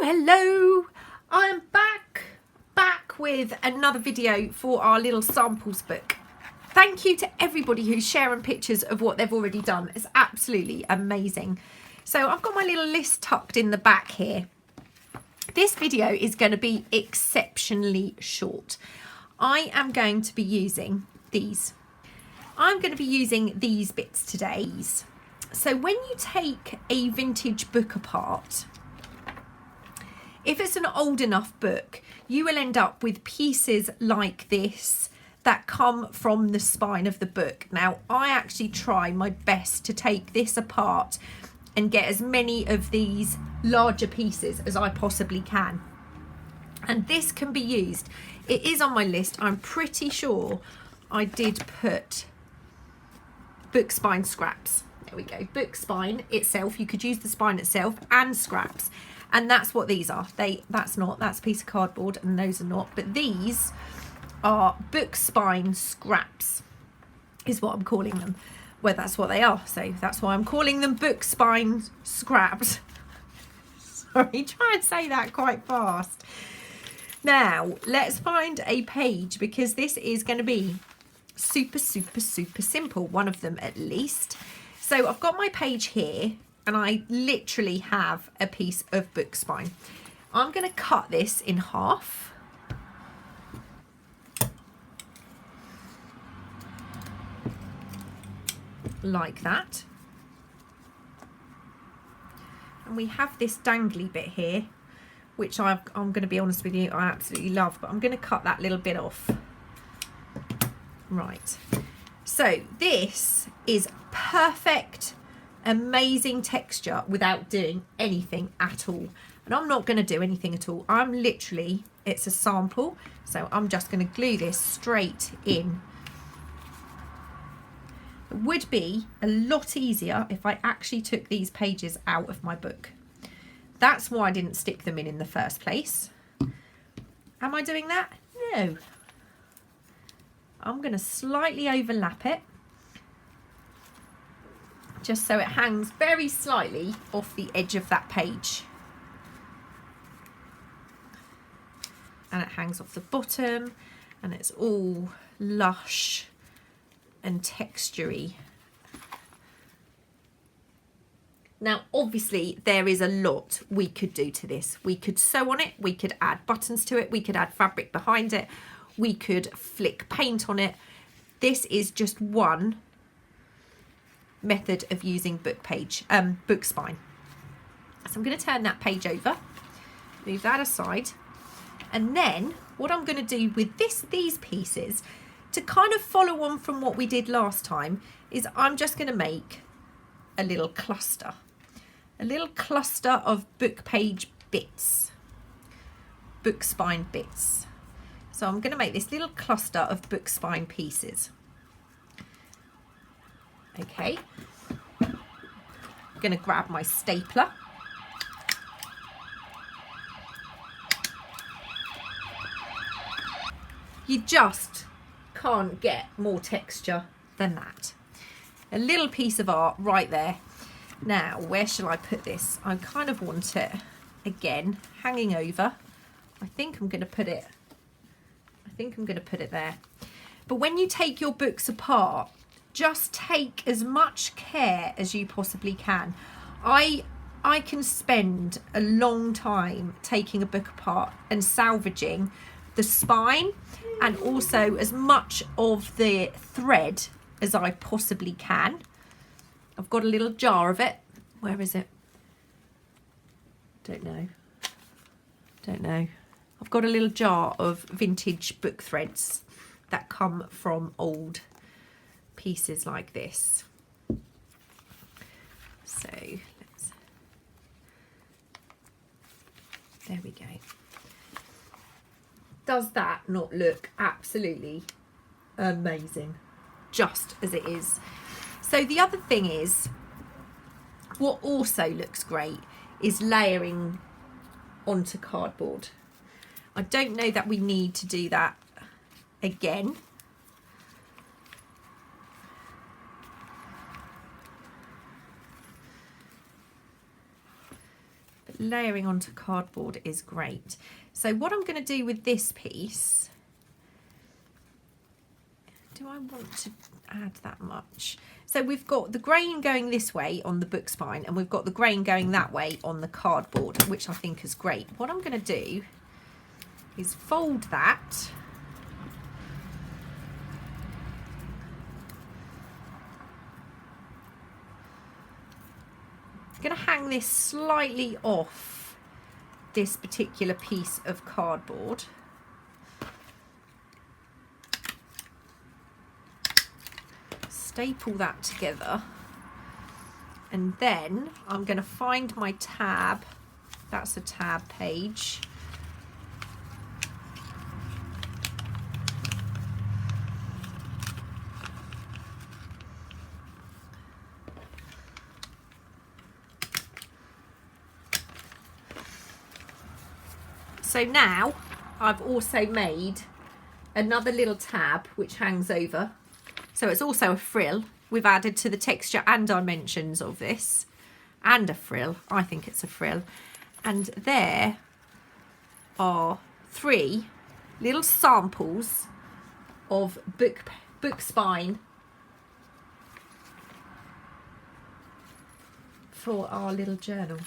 Hello, I'm back with another video for our little samples book. Thank you to everybody who's sharing pictures of what they've already done. It's absolutely amazing. So I've got my little list tucked in the back here. This video is going to be exceptionally short. I am going to be using these. I'm going to be using these bits today. So when you take a vintage book apart, if it's an old enough book, you will end up with pieces like this that come from the spine of the book. Now, I actually try my best to take this apart and get as many of these larger pieces as I possibly can. And this can be used. It is on my list. I'm pretty sure I did put book spine scraps. There we go. Book spine itself. You could use the spine itself and scraps. And that's what these are. That's a piece of cardboard, and those are not. But these are book spine scraps, is what I'm calling them. Well, that's what they are. So that's why I'm calling them book spine scraps. Sorry, try and say that quite fast. Now, let's find a page, because this is going to be super simple. One of them at least. So I've got my page here. And I literally have a piece of book spine. I'm going to cut this in half. Like that. And we have this dangly bit here, which I'm going to be honest with you, I absolutely love. But I'm going to cut that little bit off. Right. So this is perfect, amazing texture without doing anything at all. And I'm not going to do anything at all. It's a sample, so I'm just going to glue this straight in. It would be a lot easier if I actually took these pages out of my book. That's why I didn't stick them in the first place. Am I doing that? No. I'm going to slightly overlap it, just so it hangs very slightly off the edge of that page. And it hangs off the bottom, and it's all lush and textury. Now, obviously, there is a lot we could do to this. We could sew on it, we could add buttons to it, we could add fabric behind it, we could flick paint on it. This is just one method of using book spine. So I'm going to turn that page over, move that aside, and then what I'm going to do with these pieces, to kind of follow on from what we did last time, is I'm just going to make a little cluster of book page bits, book spine bits. So I'm going to make this little cluster of book spine pieces. Okay, I'm going to grab my stapler. You just can't get more texture than that. A little piece of art right there. Now, where shall I put this? I kind of want it, again, hanging over. I think I'm going to put it there. But when you take your books apart, just take as much care as you possibly can. I can spend a long time taking a book apart and salvaging the spine and also as much of the thread as I possibly can. I've got a little jar of it. Where is it? Don't know. I've got a little jar of vintage book threads that come from old pieces like this. So there we go. Does that not look absolutely amazing? Just as it is. So the other thing is, what also looks great is layering onto cardboard. I don't know that we need to do that again. layering onto cardboard is great. So what I'm going to do with this piece, do I want to add that much? So we've got the grain going this way on the book spine, and we've got the grain going that way on the cardboard, which I think is great. What I'm going to do is fold that. I'm going to hang this slightly off this particular piece of cardboard. Staple that together, and then I'm going to find my tab. That's a tab page. So now I've also made another little tab which hangs over. So it's also a frill. We've added to the texture and dimensions of this, and a frill. I think it's a frill. And there are 3 little samples of book spine for our little journal.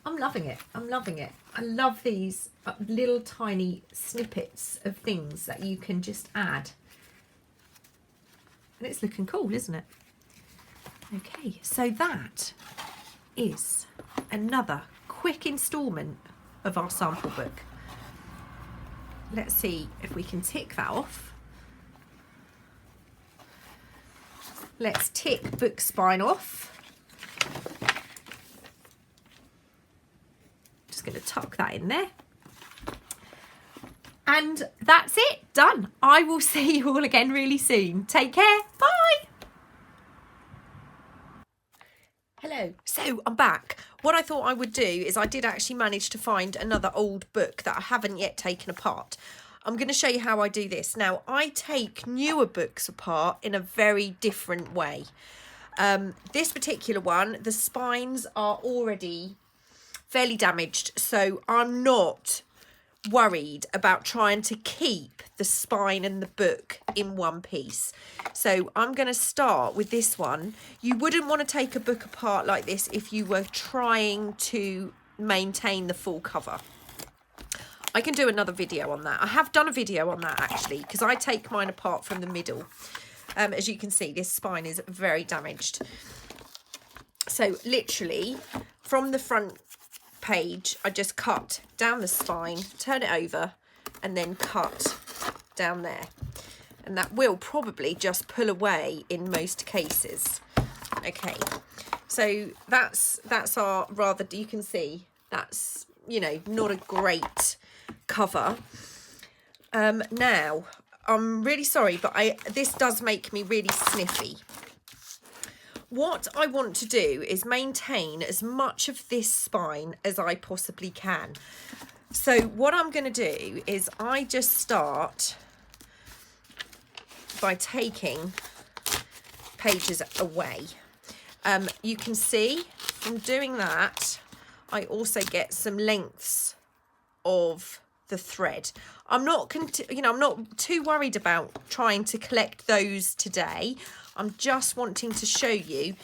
I'm loving it. I'm loving it. I love these little tiny snippets of things that you can just add. And it's looking cool, isn't it? Okay, so that is another quick instalment of our sample book. Let's see if we can tick that off. Let's tick book spine off. Just going to tuck that in there. And that's it, done. I will see you all again really soon. Take care, bye. Hello, so I'm back. What I thought I would do is I did actually manage to find another old book that I haven't yet taken apart. I'm going to show you how I do this. Now, I take newer books apart in a very different way. This particular one, the spines are already fairly damaged, so I'm not worried about trying to keep the spine and the book in one piece. So I'm going to start with this one. You wouldn't want to take a book apart like this if you were trying to maintain the full cover. I can do another video on that. I have done a video on that actually, because I take mine apart from the middle. As you can see, this spine is very damaged. So literally from the front page, I just cut down the spine, turn it over, and then cut down there, and that will probably just pull away in most cases. Okay, so that's our rather, you can see that's, you know, not a great cover. Now I'm really sorry, but this does make me really sniffy. What I want to do is maintain as much of this spine as I possibly can. So what I'm going to do is I just start by taking pages away. You can see from doing that, I also get some lengths of the thread. I'm not, I'm not too worried about trying to collect those today. I'm just wanting to show you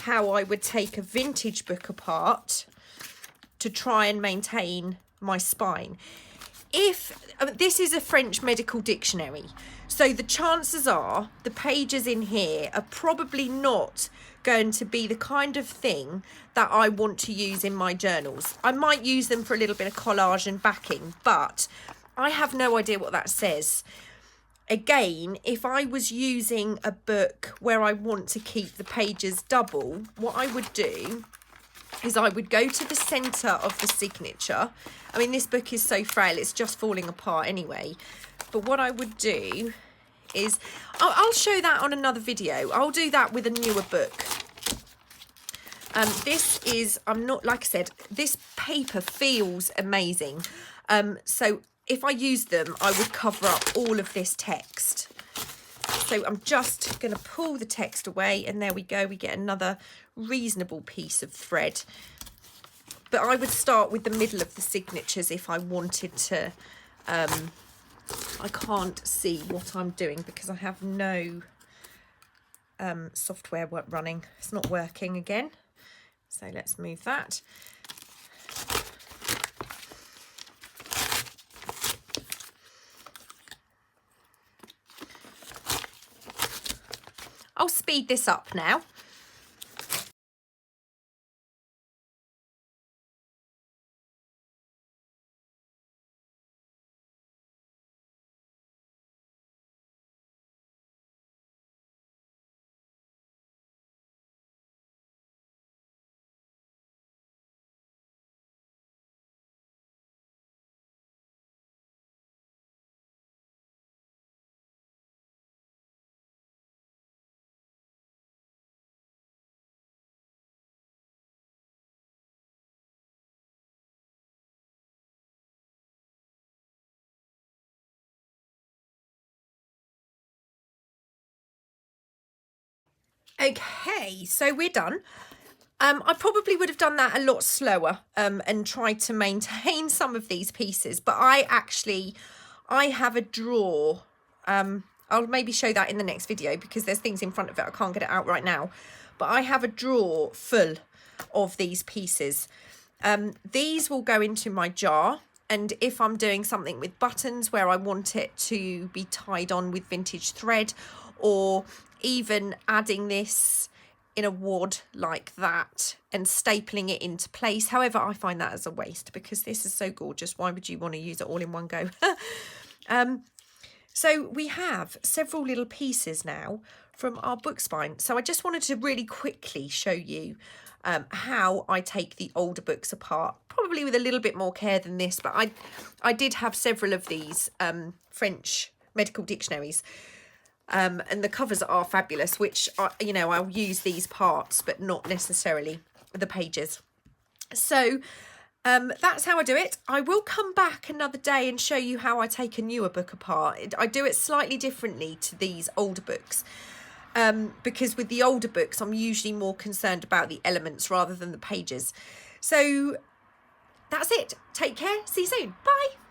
how I would take a vintage book apart to try and maintain my spine. This is a French medical dictionary, so the chances are the pages in here are probably not going to be the kind of thing that I want to use in my journals. I might use them for a little bit of collage and backing, but I have no idea what that says. Again, if I was using a book where I want to keep the pages double, what I would do is I would go to the centre of the signature. I mean, this book is so frail, it's just falling apart anyway. But what I would do is, I'll show that on another video. I'll do that with a newer book. This is, like I said, this paper feels amazing. So if I used them, I would cover up all of this text. So I'm just going to pull the text away, and there we go. We get another reasonable piece of thread. but I would start with the middle of the signatures if I wanted to. I can't see what I'm doing because I have no software running. It's not working again. So let's move that. I'll speed this up now. Okay, so we're done. I probably would have done that a lot slower and tried to maintain some of these pieces, but I have a drawer. I'll maybe show that in the next video because there's things in front of it. I can't get it out right now, but I have a drawer full of these pieces. These will go into my jar, and if I'm doing something with buttons where I want it to be tied on with vintage thread, or even adding this in a wad like that and stapling it into place. However, I find that as a waste because this is so gorgeous. Why would you want to use it all in one go? So we have several little pieces now from our book spine. So I just wanted to really quickly show you how I take the older books apart, probably with a little bit more care than this, but I did have several of these French medical dictionaries. And the covers are fabulous, which are, you know, I'll use these parts but not necessarily the pages. So that's how I do it. I will come back another day and show you how I take a newer book apart. I do it slightly differently to these older books, because with the older books I'm usually more concerned about the elements rather than the pages. So that's it. Take care. See you soon. Bye.